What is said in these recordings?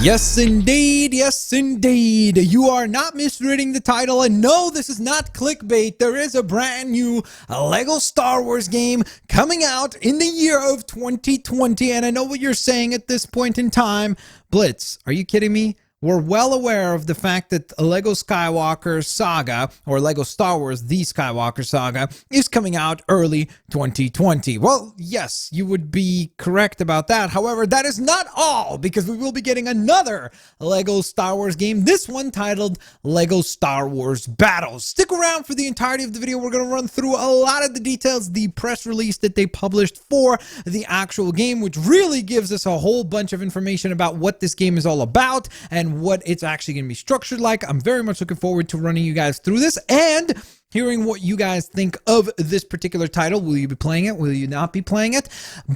Yes, indeed. Yes, indeed. You are not misreading the title. And no, this is not clickbait. There is a brand new LEGO Star Wars game coming out in the year of 2020. And I know what you're saying at this point in time. Blitz, are you kidding me? We're well aware of the fact that LEGO Skywalker Saga, or LEGO Star Wars The Skywalker Saga, is coming out early 2020. Well, yes, you would be correct about that. However, that is not all, because we will be getting another LEGO Star Wars game, this one titled LEGO Star Wars Battles. Stick around for the entirety of the video. We're going to run through a lot of the details, the press release that they published for the actual game, which really gives us a whole bunch of information about what this game is all about and what it's actually going to be structured like. I'm very much looking forward to running you guys through this and hearing what you guys think of this particular title. Will you be playing it? Will you not be playing it?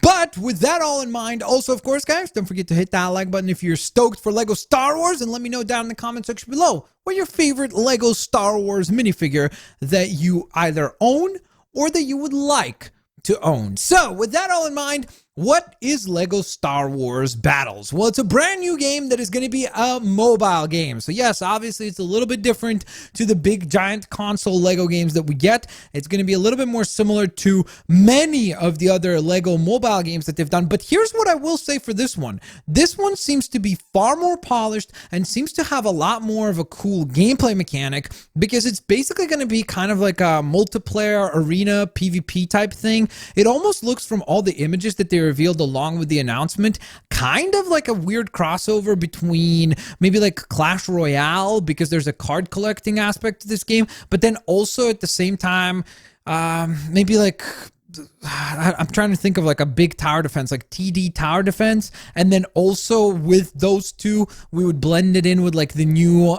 But with that all in mind, also, of course, guys, don't forget to hit that like button if you're stoked for LEGO Star Wars, and let me know down in the comment section below what your favorite LEGO Star Wars minifigure that you either own or that you would like to own. So with that all in mind, what is LEGO Star Wars Battles? Well, it's a brand new game that is going to be a mobile game. So yes, obviously it's a little bit different to the big giant console LEGO games that we get. It's going to be a little bit more similar to many of the other LEGO mobile games that they've done. But here's what I will say for this one. This one seems to be far more polished and seems to have a lot more of a cool gameplay mechanic, because it's basically going to be kind of like a multiplayer arena PvP type thing. It almost looks, from all the images that they revealed along with the announcement, kind of like a weird crossover between maybe like Clash Royale, because there's a card collecting aspect to this game, but then also at the same time, maybe like, I'm trying to think of like a big tower defense, like TD tower defense. And then also with those two, we would blend it in with like the new,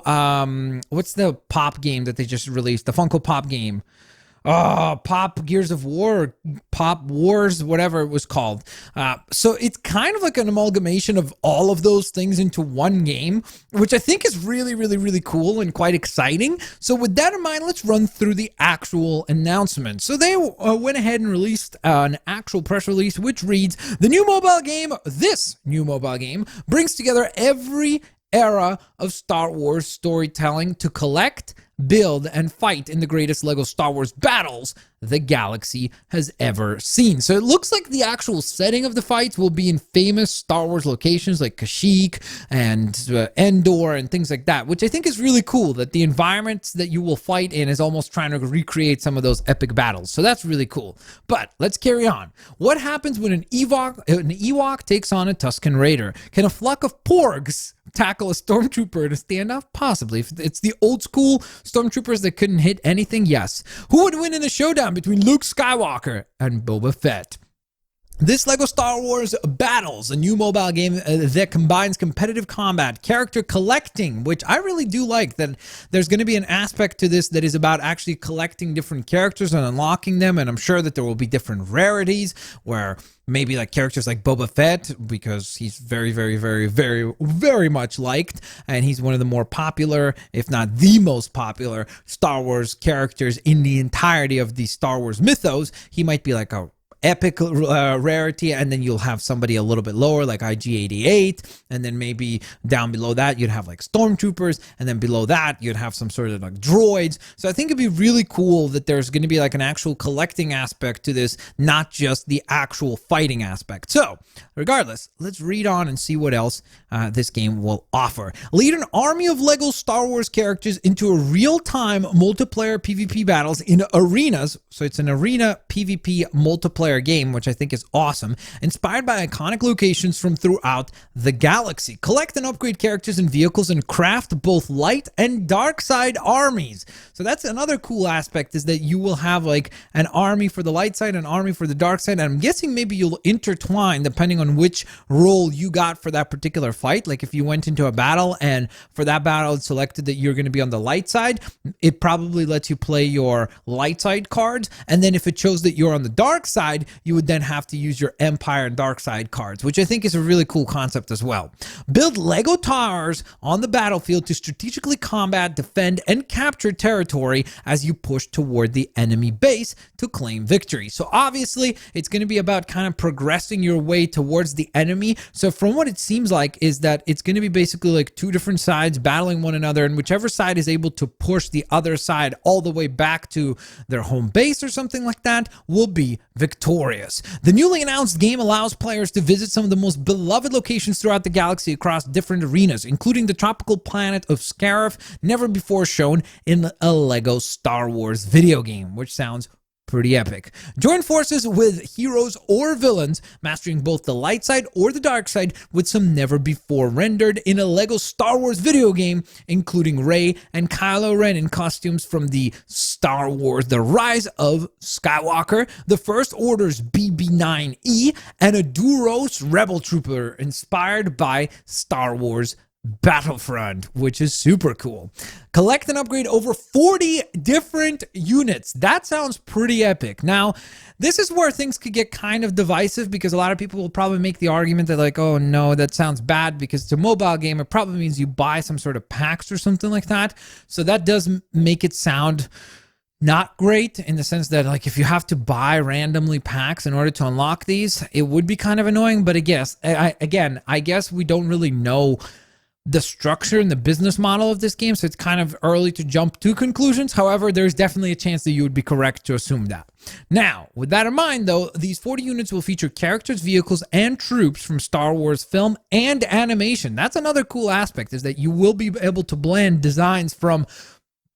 what's the pop game that they just released? The Funko Pop game. Pop Gears of War, Pop Wars, whatever it was called. So it's kind of like an amalgamation of all of those things into one game, which I think is really, really, really cool and quite exciting. So with that in mind, let's run through the actual announcement. So they went ahead and released an actual press release, which reads, this new mobile game brings together every era of Star Wars storytelling to collect, build, and fight in the greatest LEGO Star Wars battles the galaxy has ever seen. So it looks like the actual setting of the fights will be in famous Star Wars locations like Kashyyyk and Endor and things like that, which I think is really cool, that the environments that you will fight in is almost trying to recreate some of those epic battles. So that's really cool. But let's carry on. What happens when an Ewok takes on a Tusken Raider? Can a flock of porgs tackle a stormtrooper to stand off? Possibly. If it's the old school stormtroopers that couldn't hit anything, yes. Who would win in a showdown between Luke Skywalker and Boba Fett? This LEGO Star Wars Battles, a new mobile game that combines competitive combat, character collecting, which I really do like, that there's going to be an aspect to this that is about actually collecting different characters and unlocking them, and I'm sure that there will be different rarities where maybe like characters like Boba Fett, because he's very, very, very, very, very much liked, and he's one of the more popular, if not the most popular, Star Wars characters in the entirety of the Star Wars mythos. He might be like a epic rarity, and then you'll have somebody a little bit lower like IG-88, and then maybe down below that you'd have like stormtroopers, and then below that you'd have some sort of like droids. So I think it'd be really cool that there's going to be like an actual collecting aspect to this, not just the actual fighting aspect. So regardless, let's read on and see what else this game will offer. Lead an army of LEGO Star Wars characters into a real-time multiplayer PvP battles in arenas. So it's an arena PvP multiplayer game, which I think is awesome, inspired by iconic locations from throughout the galaxy. Collect and upgrade characters and vehicles and craft both light and dark side armies. So that's another cool aspect, is that you will have like an army for the light side, an army for the dark side, and I'm guessing maybe you'll intertwine depending on which role you got for that particular fight. Like if you went into a battle and for that battle it selected that you're going to be on the light side, it probably lets you play your light side cards, and then if it shows that you're on the dark side, side, you would then have to use your Empire and Dark Side cards, which I think is a really cool concept as well. Build LEGO towers on the battlefield to strategically combat, defend, and capture territory as you push toward the enemy base to claim victory. So obviously, it's going to be about kind of progressing your way towards the enemy. So from what it seems like is that it's going to be basically like two different sides battling one another, and whichever side is able to push the other side all the way back to their home base or something like that will be victorious. The newly announced game allows players to visit some of the most beloved locations throughout the galaxy across different arenas, including the tropical planet of Scarif, never before shown in a LEGO Star Wars video game, which sounds pretty epic. Join forces with heroes or villains, mastering both the light side or the dark side with some never before rendered in a LEGO Star Wars video game, including Rey and Kylo Ren in costumes from the Star Wars The Rise of Skywalker, the First Order's BB-9E, and a Duros Rebel Trooper inspired by Star Wars Battlefront, which is super cool. Collect and upgrade over 40 different units. That sounds pretty epic. Now, this is where things could get kind of divisive, because a lot of people will probably make the argument that like, oh no, that sounds bad because it's a mobile game. It probably means you buy some sort of packs or something like that. So that does make it sound not great, in the sense that like if you have to buy randomly packs in order to unlock these, it would be kind of annoying. But I guess we don't really know the structure and the business model of this game, so it's kind of early to jump to conclusions. However, there's definitely a chance that you would be correct to assume that. Now, with that in mind, though, these 40 units will feature characters, vehicles, and troops from Star Wars film and animation. That's another cool aspect, is that you will be able to blend designs from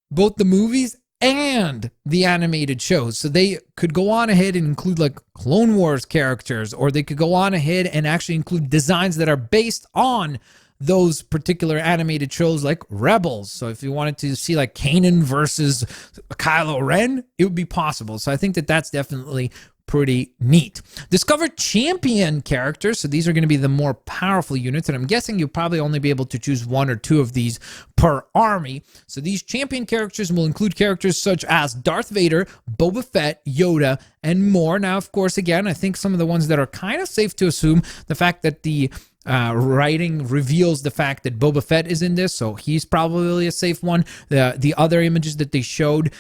both the movies and the animated shows. So they could go on ahead and include like Clone Wars characters, or they could go on ahead and actually include designs that are based on those particular animated shows like Rebels. So if you wanted to see like Kanan versus Kylo Ren, it would be possible. So I think that that's definitely pretty neat. Discover champion characters. So these are going to be the more powerful units, and I'm guessing you'll probably only be able to choose one or two of these per army. So these champion characters will include characters such as Darth Vader, Boba Fett, Yoda, and more. Now, of course, again, I think some of the ones that are kind of safe to assume, the fact that the writing reveals the fact that Boba Fett is in this, so he's probably a safe one. The other images that they showed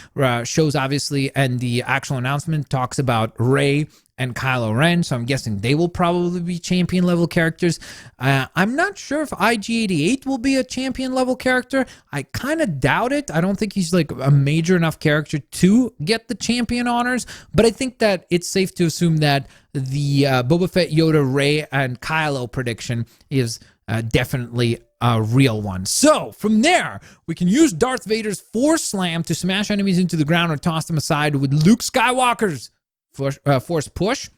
shows obviously, and the actual announcement talks about Rey and Kylo Ren, so I'm guessing they will probably be champion level characters. I'm not sure if IG-88 will be a champion level character. I kind of doubt it. I don't think he's like a major enough character to get the champion honors, but I think that it's safe to assume that the Boba Fett, Yoda, Rey, and Kylo prediction is definitely a real one. So from there, we can use Darth Vader's Force Slam to smash enemies into the ground or toss them aside with Luke Skywalker's Force Push.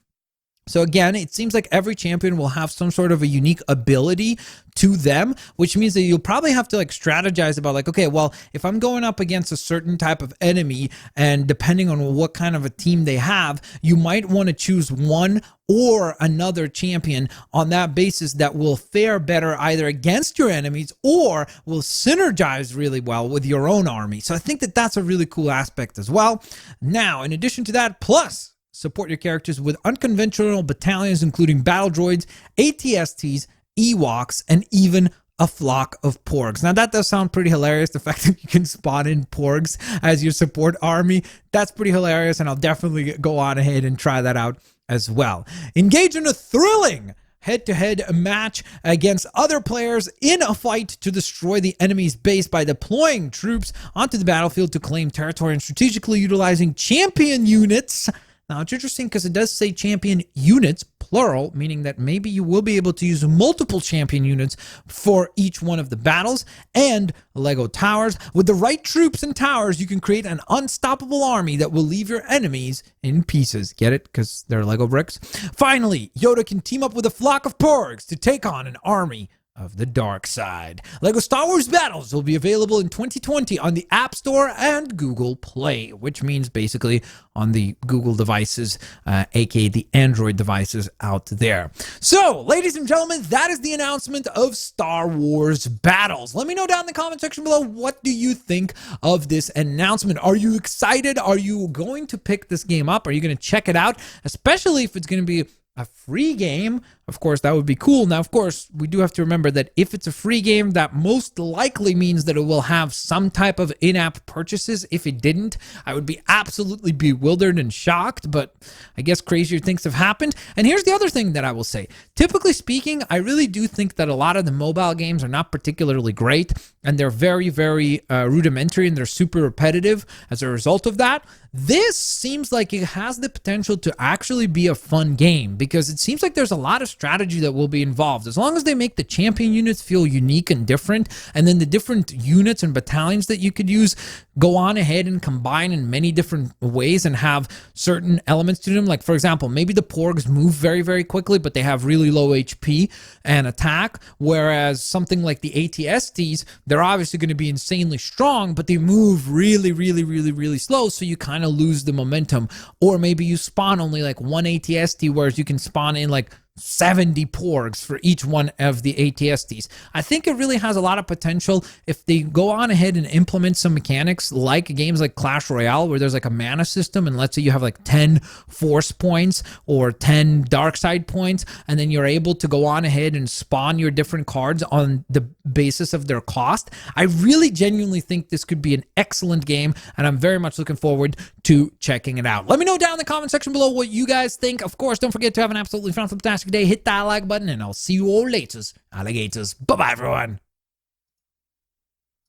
So again, it seems like every champion will have some sort of a unique ability to them, which means that you'll probably have to like strategize about like, okay, well, if I'm going up against a certain type of enemy, and depending on what kind of a team they have, you might want to choose one or another champion on that basis that will fare better either against your enemies or will synergize really well with your own army. So I think that that's a really cool aspect as well. Now, in addition to that, plus support your characters with unconventional battalions, including battle droids, ATSTs, Ewoks, and even a flock of porgs. Now, that does sound pretty hilarious. The fact that you can spawn in porgs as your support army, that's pretty hilarious, and I'll definitely go on ahead and try that out as well. Engage in a thrilling head-to-head match against other players in a fight to destroy the enemy's base by deploying troops onto the battlefield to claim territory and strategically utilizing champion units. Now, it's interesting because it does say champion units, plural, meaning that maybe you will be able to use multiple champion units for each one of the battles. And LEGO Towers. With the right troops and towers, you can create an unstoppable army that will leave your enemies in pieces. Get it? Because they're LEGO bricks. Finally, Yoda can team up with a flock of porgs to take on an army of the dark side. LEGO Star Wars Battles will be available in 2020 on the App Store and Google Play, which means basically on the Google devices, aka the Android devices out there. So, ladies and gentlemen, that is the announcement of Star Wars Battles. Let me know down in the comment section below, what do you think of this announcement? Are you excited? Are you going to pick this game up? Are you going to check it out? Especially if it's going to be a free game. Of course, that would be cool. Now, of course, we do have to remember that if it's a free game, that most likely means that it will have some type of in-app purchases. If it didn't, I would be absolutely bewildered and shocked, but I guess crazier things have happened. And here's the other thing that I will say. Typically speaking, I really do think that a lot of the mobile games are not particularly great, and they're very, very rudimentary, and they're super repetitive as a result of that. This seems like it has the potential to actually be a fun game, because it seems like there's a lot of strategy that will be involved. As long as they make the champion units feel unique and different, and then the different units and battalions that you could use go on ahead and combine in many different ways and have certain elements to them. Like, for example, maybe the Porgs move very, very quickly, but they have really low HP and attack, whereas something like the ATSTs, they're obviously going to be insanely strong, but they move really, really, really, really slow, so you kind of lose the momentum. Or maybe you spawn only like one ATST, whereas you can spawn in like 70 Porgs for each one of the ATSTs. I think it really has a lot of potential if they go on ahead and implement some mechanics like games like Clash Royale, where there's like a mana system, and let's say you have like 10 force points or 10 dark side points, and then you're able to go on ahead and spawn your different cards on the basis of their cost. I really genuinely think this could be an excellent game, and I'm very much looking forward to checking it out. Let me know down in the comment section below what you guys think. Of course, don't forget to have an absolutely fantastic day. Hit that like button, and I'll see you all later, alligators. Bye-bye, everyone.